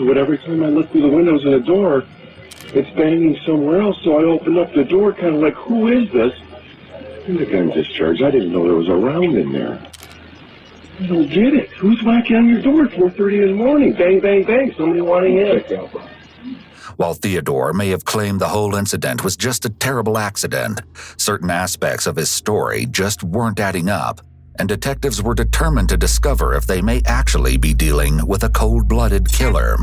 but every time I look through the windows and the door, it's banging somewhere else. So I opened up the door, kind of like, who is this? And the gun discharged. I didn't know there was a round in there. I don't get it. Who's knocking on your door at 4:30 in the morning? Bang, bang, bang. Somebody wanting in. While Theodore may have claimed the whole incident was just a terrible accident, certain aspects of his story just weren't adding up, and detectives were determined to discover if they may actually be dealing with a cold-blooded killer.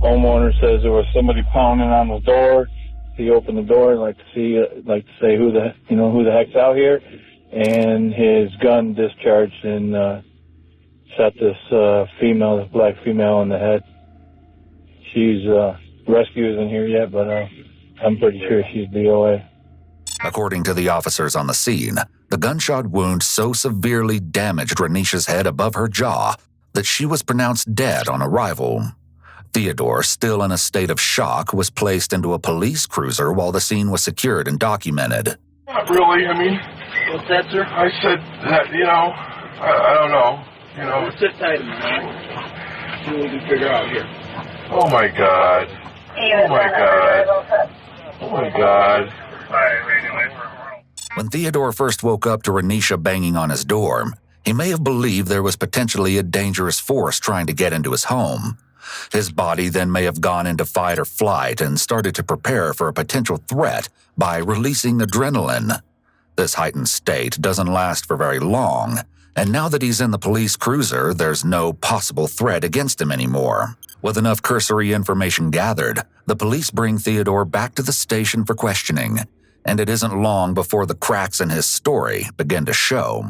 Homeowner says there was somebody pounding on the door. He opened the door, like to say who the heck's out here, and his gun discharged and shot this black female in the head. She's rescue isn't here yet, but I'm pretty sure she's DOA. According to the officers on the scene, the gunshot wound so severely damaged Renisha's head above her jaw that she was pronounced dead on arrival. Theodore, still in a state of shock, was placed into a police cruiser while the scene was secured and documented. Not really, I mean... What's that, sir? I said that, I don't know, Sit tight a minute. See what we can figure out here. Oh my God. Oh my God. Oh my God. When Theodore first woke up to Renisha banging on his door, he may have believed there was potentially a dangerous force trying to get into his home. His body then may have gone into fight or flight and started to prepare for a potential threat by releasing adrenaline. This heightened state doesn't last for very long, and now that he's in the police cruiser, there's no possible threat against him anymore. With enough cursory information gathered, the police bring Theodore back to the station for questioning, and it isn't long before the cracks in his story begin to show.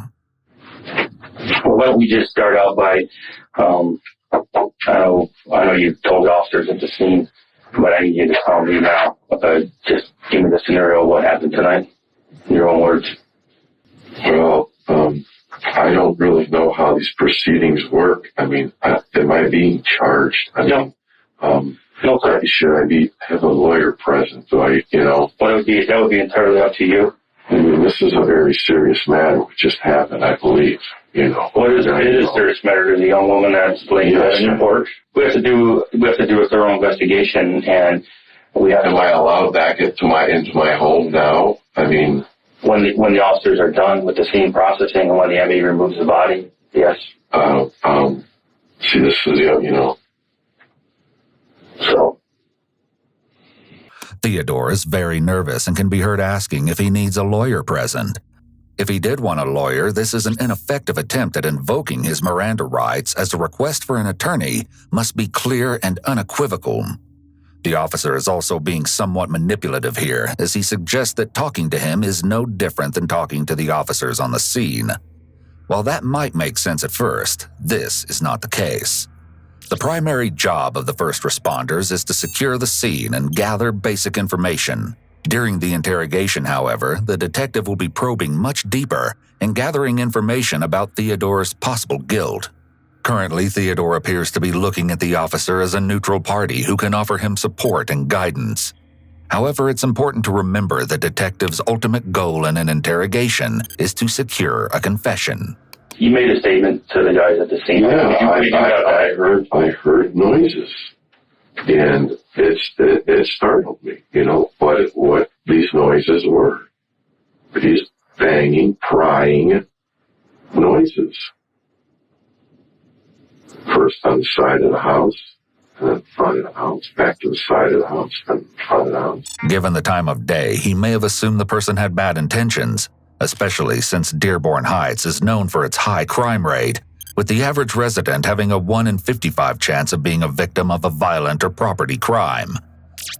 Well, why don't we just start out by, I know you've told officers at the scene, but I need you to tell me now. Just give me the scenario of what happened tonight, in your own words. Well, I don't really know how these proceedings work. I mean, am I being charged? No, sir. Should I have a lawyer present? That would be entirely up to you. I mean, this is a very serious matter. What just happened, I believe. Well, it is a serious matter to the young woman that's laying in report. We have to do a thorough investigation, and we have. Am I allowed back into my home now? I mean, when the officers are done with the scene processing and when the ME removes the body, yes. See, this is So. Theodore is very nervous and can be heard asking if he needs a lawyer present. If he did want a lawyer, this is an ineffective attempt at invoking his Miranda rights, as a request for an attorney must be clear and unequivocal. The officer is also being somewhat manipulative here, as he suggests that talking to him is no different than talking to the officers on the scene. While that might make sense at first, this is not the case. The primary job of the first responders is to secure the scene and gather basic information. During the interrogation, however, the detective will be probing much deeper and gathering information about Theodore's possible guilt. Currently, Theodore appears to be looking at the officer as a neutral party who can offer him support and guidance. However, it's important to remember the detective's ultimate goal in an interrogation is to secure a confession. You made a statement to the guys at the scene. Yeah, I heard noises, and it startled me. What these noises were. These banging, prying noises. First on the side of the house, and then front of the house, back to the side of the house, and front of the house. Given the time of day, he may have assumed the person had bad intentions, especially since Dearborn Heights is known for its high crime rate, with the average resident having a 1 in 55 chance of being a victim of a violent or property crime.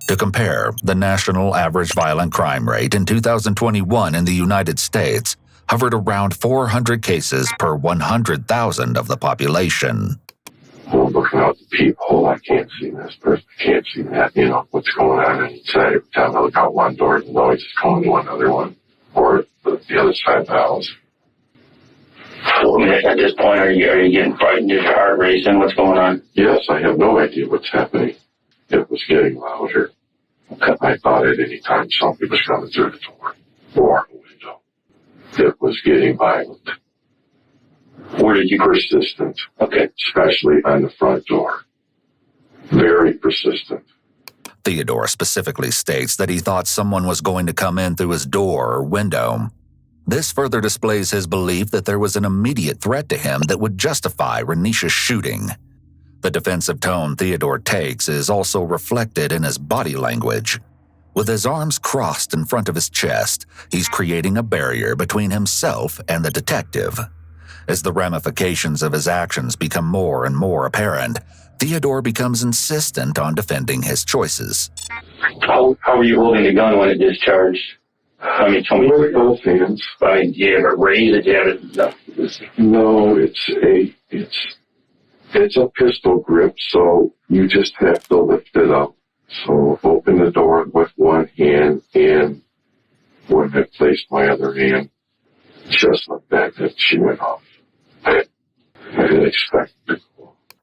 To compare, the national average violent crime rate in 2021 in the United States hovered around 400 cases per 100,000 of the population. Well, looking out the peephole, I can't see this person, I can't see that, what's going on inside. Every time I look out one door, the noise is going to another one, or the other side of the house. So at this point, are you getting frightened? Is your heart racing? What's going on? Yes, I have no idea what's happening. It was getting louder. I thought at any time somebody was coming through the door or a window. It was getting violent. Where did you... Persistent. Okay. Especially on the front door. Very persistent. Theodore specifically states that he thought someone was going to come in through his door or window. This further displays his belief that there was an immediate threat to him that would justify Renisha's shooting. The defensive tone Theodore takes is also reflected in his body language. With his arms crossed in front of his chest, he's creating a barrier between himself and the detective. As the ramifications of his actions become more and more apparent, Theodore becomes insistent on defending his choices. How were you holding the gun when it discharged? I mean, tell me. With both hands. I mean, do you have it raised? Do you have it? No, it's a pistol grip, so you just have to lift it up. So open the door with one hand, and when I placed my other hand, just like that she went off. I didn't expect it.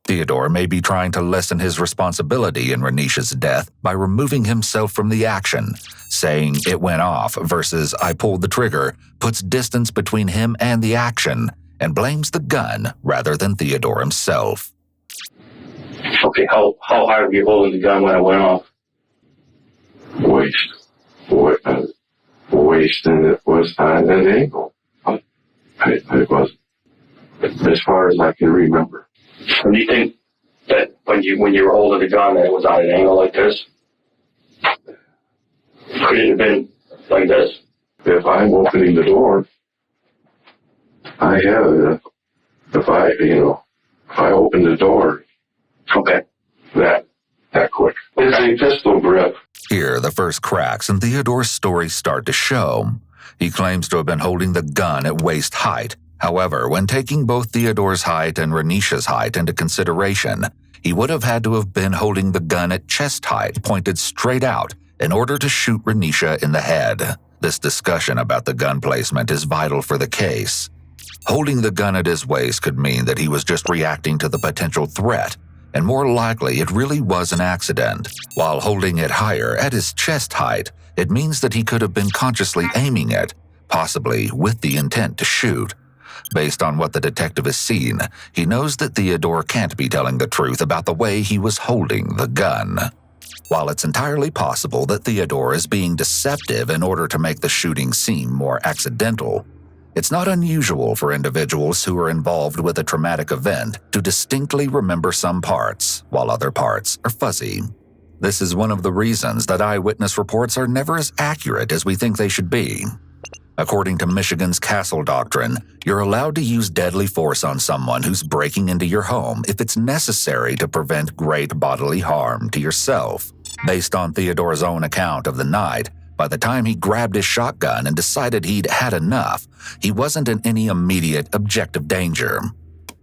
Theodore may be trying to lessen his responsibility in Renisha's death by removing himself from the action. Saying it went off versus I pulled the trigger puts distance between him and the action and blames the gun rather than Theodore himself. Okay, how high were you holding the gun when it went off? Waist, and it was on an angle. It was, as far as I can remember. Do you think that when you were holding the gun that it was on an angle like this? Could it have been like this? If I'm opening the door, I have it. If I open the door, Okay. That quick. It's a pistol grip. Here, the first cracks in Theodore's story start to show. He claims to have been holding the gun at waist height. However, when taking both Theodore's height and Renisha's height into consideration, he would have had to have been holding the gun at chest height, pointed straight out, in order to shoot Renisha in the head. This discussion about the gun placement is vital for the case. Holding the gun at his waist could mean that he was just reacting to the potential threat, and more likely it really was an accident. While holding it higher at his chest height, it means that he could have been consciously aiming it, possibly with the intent to shoot. Based on what the detective has seen, he knows that Theodore can't be telling the truth about the way he was holding the gun. While it's entirely possible that Theodore is being deceptive in order to make the shooting seem more accidental, it's not unusual for individuals who are involved with a traumatic event to distinctly remember some parts, while other parts are fuzzy. This is one of the reasons that eyewitness reports are never as accurate as we think they should be. According to Michigan's Castle Doctrine, you're allowed to use deadly force on someone who's breaking into your home if it's necessary to prevent great bodily harm to yourself. Based on Theodore's own account of the night, by the time he grabbed his shotgun and decided he'd had enough, he wasn't in any immediate objective danger.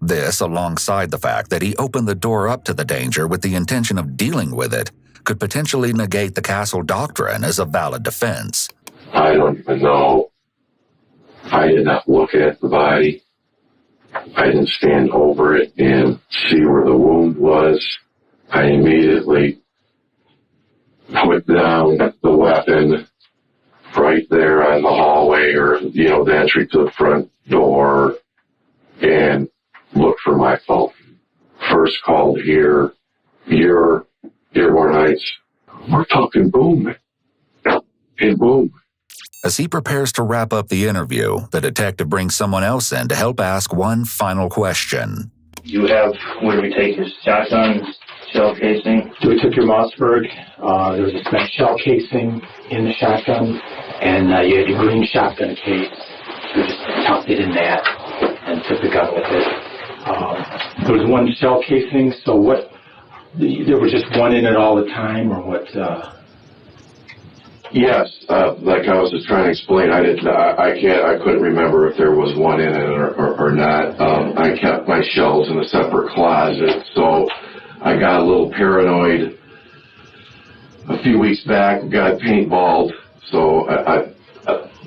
This, alongside the fact that he opened the door up to the danger with the intention of dealing with it, could potentially negate the Castle Doctrine as a valid defense. I don't even know. I did not look at the body. I didn't stand over it and see where the wound was. I immediately put down the weapon right there on the hallway or, the entry to the front door and looked for my phone. First called here, Dearborn Heights. We're talking boom. And boom. As he prepares to wrap up the interview, the detective brings someone else in to help ask one final question. You have, where do we take his shotgun, shell casing? So we took your Mossberg. There was a spent shell casing in the shotgun, and you had your green shotgun case. We just tucked it in that and took the gun with it. There was one shell casing, so what? There was just one in it all the time, or what? Yes, like I was just trying to explain, I couldn't remember if there was one in it or not. I kept my shells in a separate closet, so I got a little paranoid a few weeks back, got paintballed, so I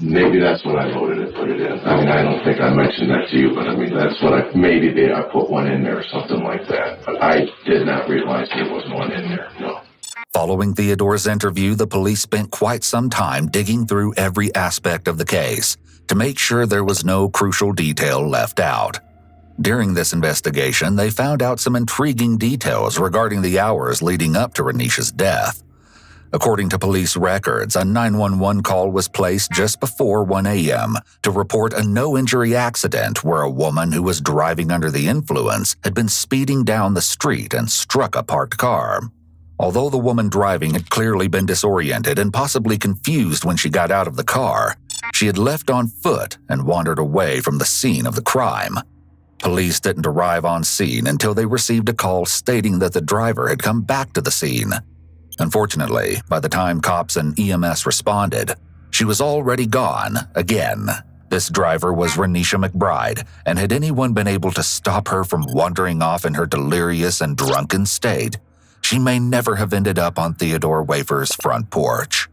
maybe that's when I loaded it, put it in. I mean, I don't think I mentioned that to you, but I mean, that's what I put one in there or something like that, but I did not realize there was one in there, no. Following Theodore's interview, the police spent quite some time digging through every aspect of the case to make sure there was no crucial detail left out. During this investigation, they found out some intriguing details regarding the hours leading up to Renisha's death. According to police records, a 911 call was placed just before 1 a.m. to report a no-injury accident where a woman who was driving under the influence had been speeding down the street and struck a parked car. Although the woman driving had clearly been disoriented and possibly confused when she got out of the car, she had left on foot and wandered away from the scene of the crime. Police didn't arrive on scene until they received a call stating that the driver had come back to the scene. Unfortunately, by the time cops and EMS responded, she was already gone again. This driver was Renisha McBride, and had anyone been able to stop her from wandering off in her delirious and drunken state, she may never have ended up on Theodore Wafer's front porch.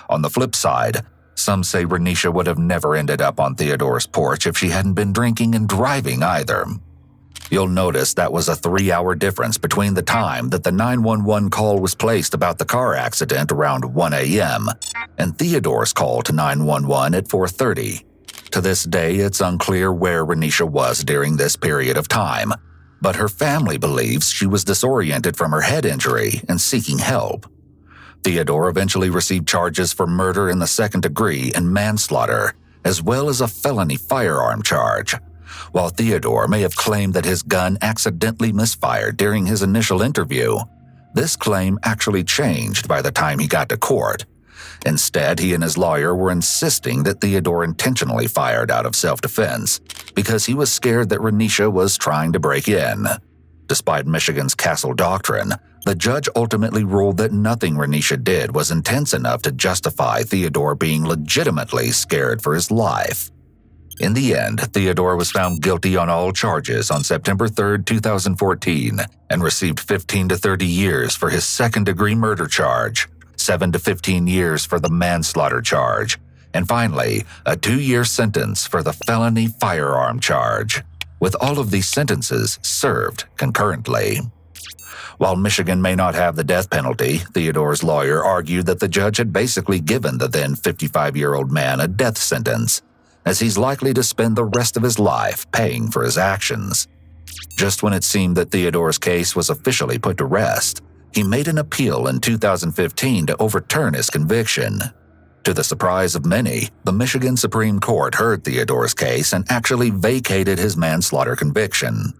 On the flip side, some say Renisha would have never ended up on Theodore's porch if she hadn't been drinking and driving either. You'll notice that was a 3-hour difference between the time that the 911 call was placed about the car accident around 1 a.m. and Theodore's call to 911 at 4:30. To this day, it's unclear where Renisha was during this period of time, but her family believes she was disoriented from her head injury and seeking help. Theodore eventually received charges for murder in the second degree and manslaughter, as well as a felony firearm charge. While Theodore may have claimed that his gun accidentally misfired during his initial interview, this claim actually changed by the time he got to court. Instead, he and his lawyer were insisting that Theodore intentionally fired out of self-defense because he was scared that Renisha was trying to break in. Despite Michigan's Castle Doctrine, the judge ultimately ruled that nothing Renisha did was intense enough to justify Theodore being legitimately scared for his life. In the end, Theodore was found guilty on all charges on September 3, 2014, and received 15 to 30 years for his second-degree murder charge, 7 to 15 years for the manslaughter charge, and finally, a 2-year sentence for the felony firearm charge, with all of these sentences served concurrently. While Michigan may not have the death penalty, Theodore's lawyer argued that the judge had basically given the then 55-year-old man a death sentence, as he's likely to spend the rest of his life paying for his actions. Just when it seemed that Theodore's case was officially put to rest, he made an appeal in 2015 to overturn his conviction. To the surprise of many, the Michigan Supreme Court heard Theodore's case and actually vacated his manslaughter conviction.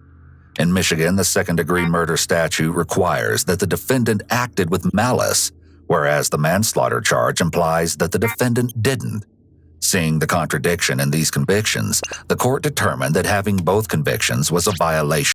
In Michigan, the second-degree murder statute requires that the defendant acted with malice, whereas the manslaughter charge implies that the defendant didn't. Seeing the contradiction in these convictions, the court determined that having both convictions was a violation